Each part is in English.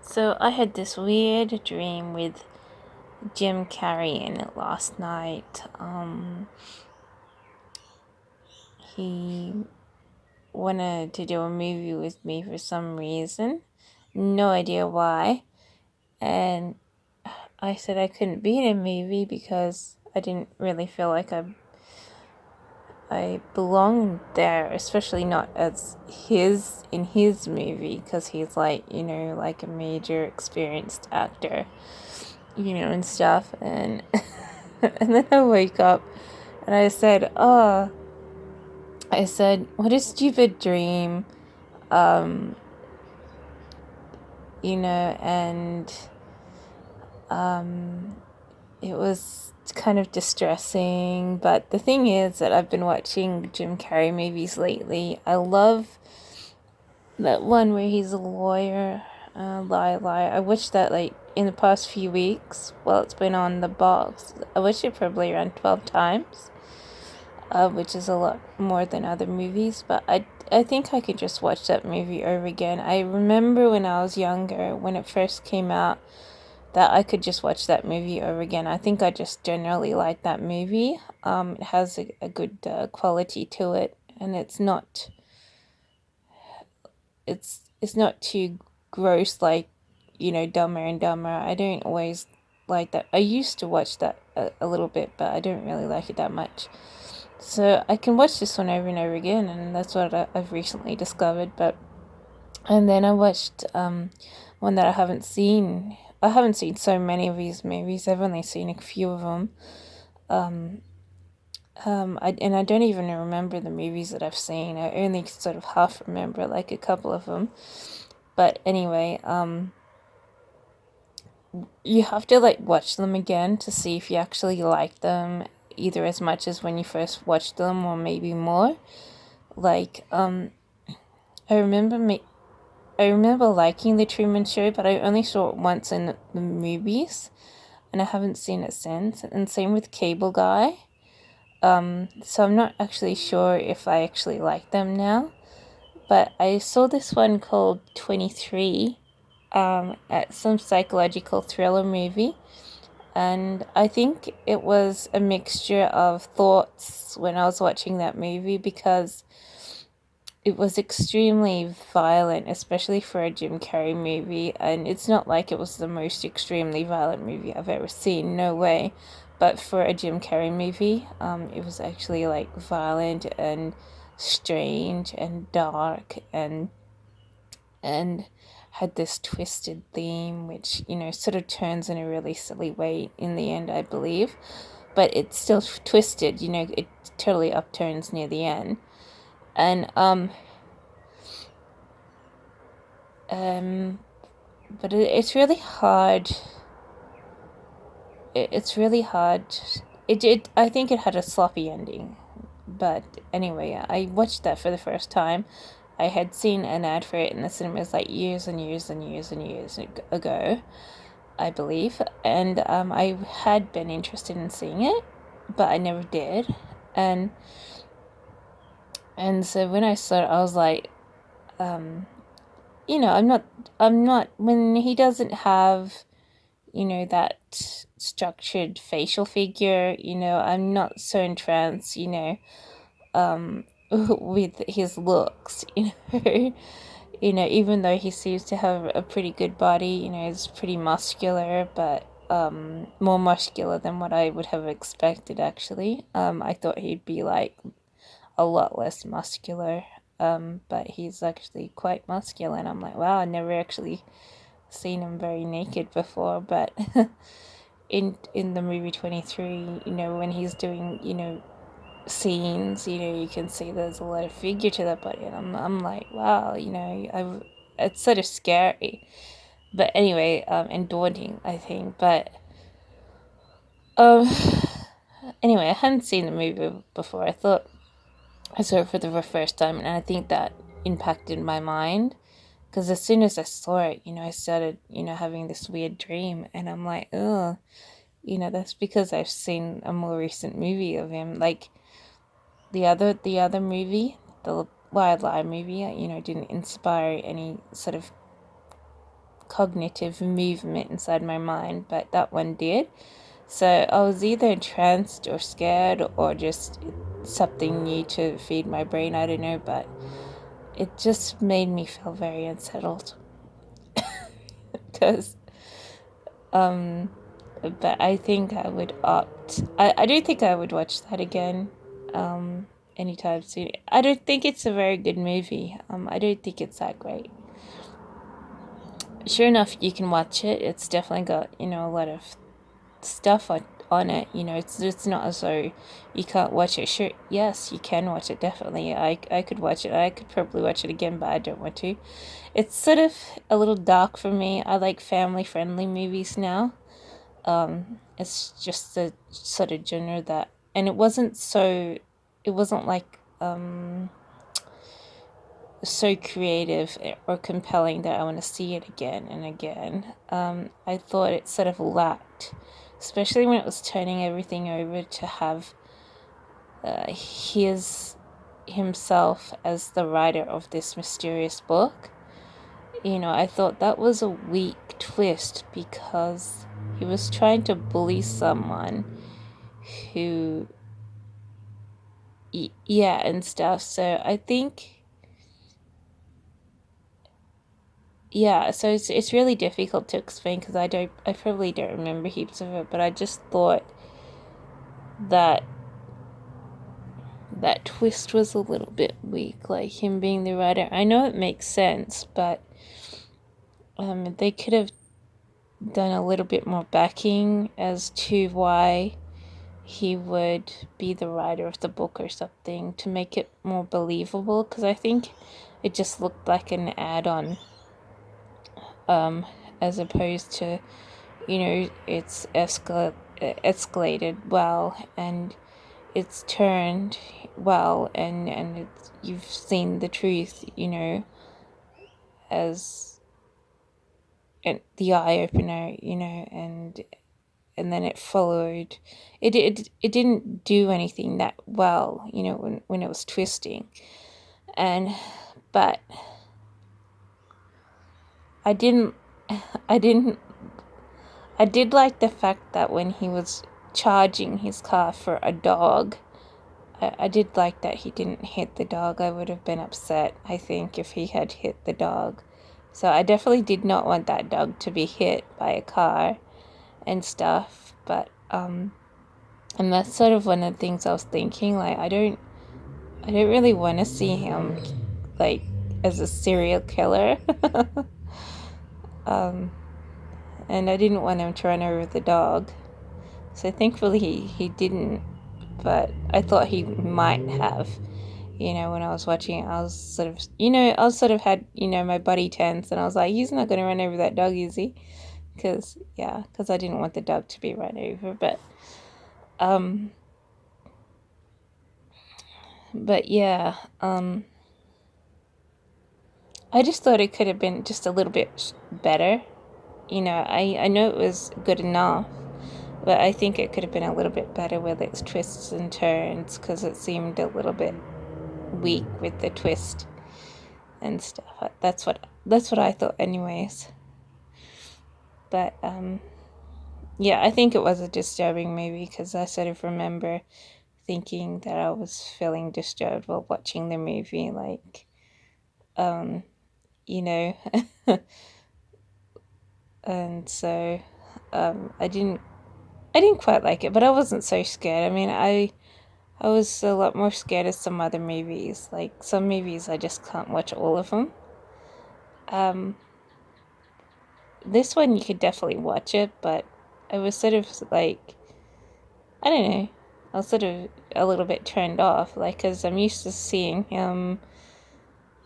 So I had this weird dream with Jim Carrey in it last night. He wanted to do a movie with me for some reason. No idea why. And I said I couldn't be in a movie because I didn't really feel like I belonged there, especially not as in his movie, because he's like a major experienced actor, and stuff. And and then I wake up and I said, what a stupid dream. um and it was kind of distressing. But the thing is that I've been watching Jim Carrey movies lately. I love that one where he's a lawyer. Lie. I watched that like in the past few weeks. Well, it's been on the box. I watched it probably around 12 times, which is a lot more than other movies. But I think I could just watch that movie over again. I remember when I was younger, when it first came out, that I could just watch that movie over again. I think I just generally like that movie. It has a good quality to it, and it's not too gross like Dumber and Dumber. I don't always like that. I used to watch that a little bit, but I don't really like it that much. So I can watch this one over and over again, and that's what I've recently discovered. And then I watched one that I haven't seen. I haven't seen so many of these movies. I've only seen a few of them. I don't even remember the movies that I've seen. I only sort of half remember like a couple of them. But anyway, you have to like watch them again to see if you actually like them, either as much as when you first watched them or maybe more. Like I remember me I remember liking The Truman Show, but I only saw it once in the movies, and I haven't seen it since. And same with Cable Guy. So I'm not actually sure if I actually like them now. But I saw this one called 23 at some psychological thriller movie. And I think it was a mixture of thoughts when I was watching that movie, because it was extremely violent, especially for a Jim Carrey movie. And it's not like it was the most extremely violent movie I've ever seen, no way. But for a Jim Carrey movie, it was actually like violent and strange and dark, and had this twisted theme, which sort of turns in a really silly way in the end, I believe. But it's still twisted. It totally upturns near the end. And but it's really hard. It's really hard. I think it had a sloppy ending. But anyway, I watched that for the first time. I had seen an ad for it in the cinemas like years and years and years and years ago, I believe. And I had been interested in seeing it, but I never did. And so when I saw it, I was like, I'm not when he doesn't have that structured facial figure. I'm not so entranced, with his looks, even though he seems to have a pretty good body. He's pretty muscular, but more muscular than what I would have expected, actually. I thought he'd be like a lot less muscular, but he's actually quite muscular, and I'm like, wow, I never actually seen him very naked before. But in the movie 23, when he's doing scenes, you can see there's a lot of figure to that body, and I'm like, wow, it's sort of scary. But anyway, and daunting, I think. But um anyway, I hadn't seen the movie before. I saw it for the first time, and I think that impacted my mind, because as soon as I saw it, I started, having this weird dream, and I'm like, oh, that's because I've seen a more recent movie of him. Like the other movie, the Wild Lie movie, didn't inspire any sort of cognitive movement inside my mind, but that one did. So I was either entranced or scared or just something new to feed my brain. I don't know, but it just made me feel very unsettled. Because, but I think I would opt. I don't think I would watch that again, anytime soon. I don't think it's a very good movie. I don't think it's that great. Sure enough, you can watch it. It's definitely got, a lot of stuff on it. It's not as though you can't watch it. Sure, yes, you can watch it, definitely. I could watch it. I could probably watch it again, but I don't want to. It's sort of a little dark for me. I like family-friendly movies now. It's just the sort of genre that, and it wasn't like so creative or compelling that I want to see it again and again. I thought it sort of lacked, especially when it was turning everything over to have himself as the writer of this mysterious book. I thought that was a weak twist because he was trying to bully someone who, yeah, and stuff. So I think, yeah, so it's really difficult to explain because I probably don't remember heaps of it, but I just thought that that twist was a little bit weak, like him being the writer. I know it makes sense, but they could have done a little bit more backing as to why he would be the writer of the book or something to make it more believable, because I think it just looked like an add-on, as opposed to, it's escalated well and it's turned well, and you've seen the truth, as the eye opener, and then it followed. It didn't do anything that well, when it was twisting, but I didn't I didn't I did like the fact that when he was charging his car for a dog, I did like that he didn't hit the dog. I would have been upset, I think, if he had hit the dog. So I definitely did not want that dog to be hit by a car and stuff. But and that's sort of one of the things I was thinking. Like, I don't really want to see him like as a serial killer. And I didn't want him to run over the dog. So thankfully he didn't, but I thought he might have. When I was watching it, I was sort of, had, my buddy tense, and I was like, he's not going to run over that dog, is he? Because I didn't want the dog to be run over, but yeah, I just thought it could have been just a little bit better. I know it was good enough, but I think it could have been a little bit better with its twists and turns, because it seemed a little bit weak with the twist and stuff. That's what I thought, anyways. But yeah, I think it was a disturbing movie because I sort of remember thinking that I was feeling disturbed while watching the movie, like, and so I didn't quite like it, but I wasn't so scared. I mean, I was a lot more scared of some other movies. Like, some movies I just can't watch all of them. This one you could definitely watch it, but I was sort of like, I don't know, I was sort of a little bit turned off, like, because I'm used to seeing him,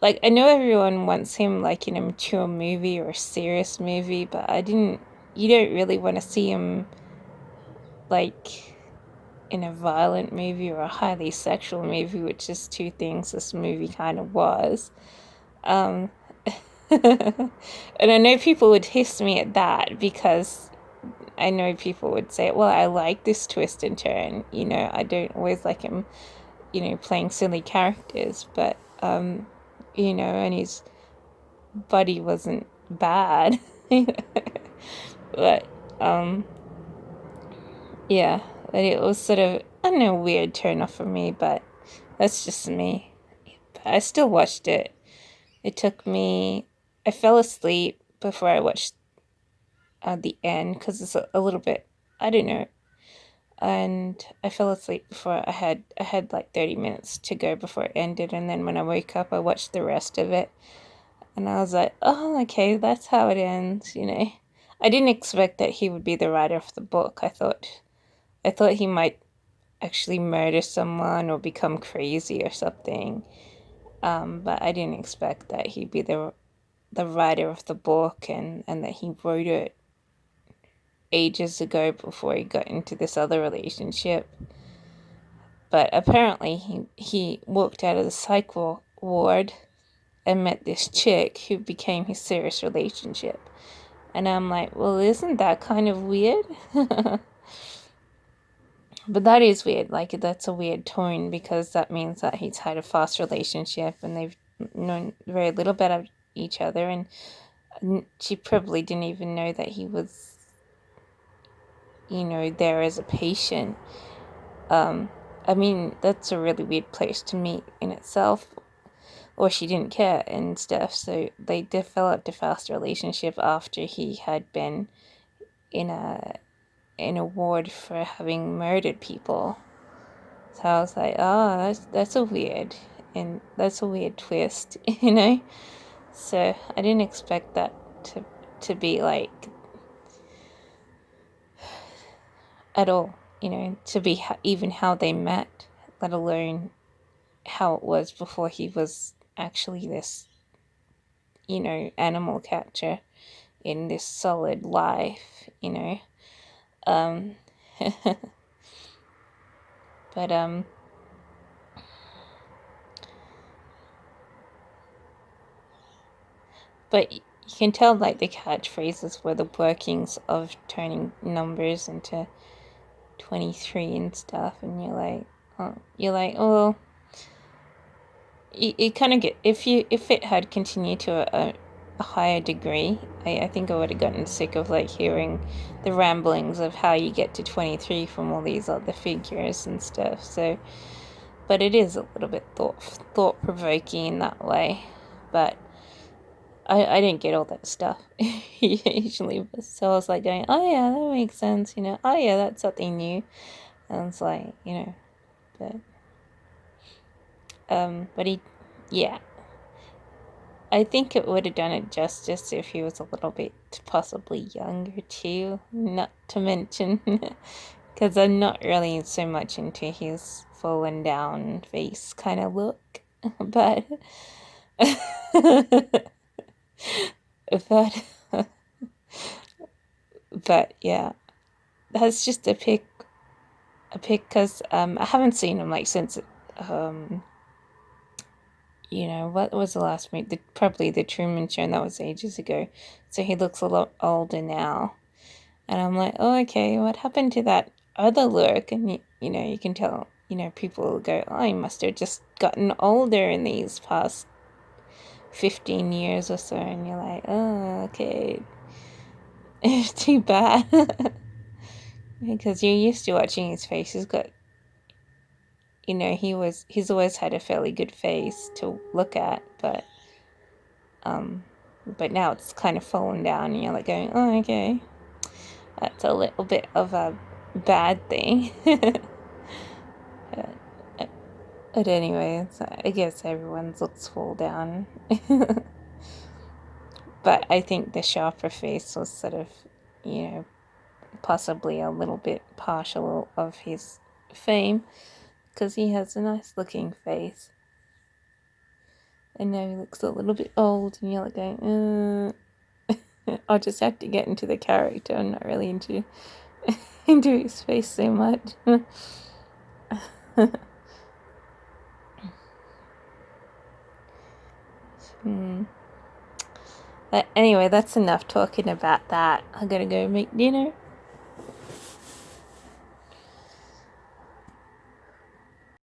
like, I know everyone wants him, like, in a mature movie or a serious movie, but you don't really want to see him, like, in a violent movie or a highly sexual movie, which is two things this movie kind of was. And I know people would hiss me at that, because I know people would say, well, I like this twist and turn, I don't always like him, playing silly characters, but, and his body wasn't bad. But, um, yeah, but it was sort of, I don't know, weird turn off for me, but that's just me. But I still watched it. It took me, I fell asleep before I watched the end because it's a little bit, I don't know, and I fell asleep before I had like 30 minutes to go before it ended, and then when I woke up I watched the rest of it, and I was like, oh, okay, that's how it ends, you know. I didn't expect that he would be the writer of the book. I thought he might actually murder someone or become crazy or something, but I didn't expect that he'd be the writer of the book, and that he wrote it ages ago before he got into this other relationship. But apparently he walked out of the psych ward and met this chick who became his serious relationship. And I'm like, well, isn't that kind of weird? But that is weird. Like, that's a weird tone because that means that he's had a fast relationship and they've known very little about each other. And she probably didn't even know that he was, there as a patient. I mean, that's a really weird place to meet in itself. Or she didn't care and stuff. So they developed a fast relationship after he had been in a ward for having murdered people. So I was like, oh, that's a weird twist, you know. So I didn't expect that to be like at all, to be even how they met, let alone how it was before he was actually this, animal catcher in this solid life, Um, but but you can tell like the catchphrases were the workings of turning numbers into 23 and stuff, and oh, you kind of get, if it had continued to a higher degree, I think I would have gotten sick of like hearing the ramblings of how you get to 23 from all these other figures and stuff. So, but it is a little bit thought provoking in that way. But I didn't get all that stuff usually, so I was like going, oh yeah, that makes sense, oh yeah, that's something new, and it's like, but he, yeah, I think it would have done it justice if he was a little bit possibly younger too, not to mention, because I'm not really so much into his fallen down face kind of look, but, but, but yeah, that's just because I haven't seen him like since what was the last movie? Probably the Truman Show, and that was ages ago. So he looks a lot older now, and I'm like, oh, okay, what happened to that other look? And you can tell, people will go, oh, he must have just gotten older in these past 15 years or so, and you're like, oh, okay, too bad, because you're used to watching his face. He's got, he's always had a fairly good face to look at, but now it's kind of fallen down, and you're like going, oh, okay, that's a little bit of a bad thing. But anyway, I guess everyone's looks fall down. But I think the sharper face was sort of, possibly a little bit partial of his fame, because he has a nice looking face. And now he looks a little bit old, and you're like going, I'll just have to get into the character. I'm not really into his face so much. But anyway, that's enough talking about that. I gotta go make dinner.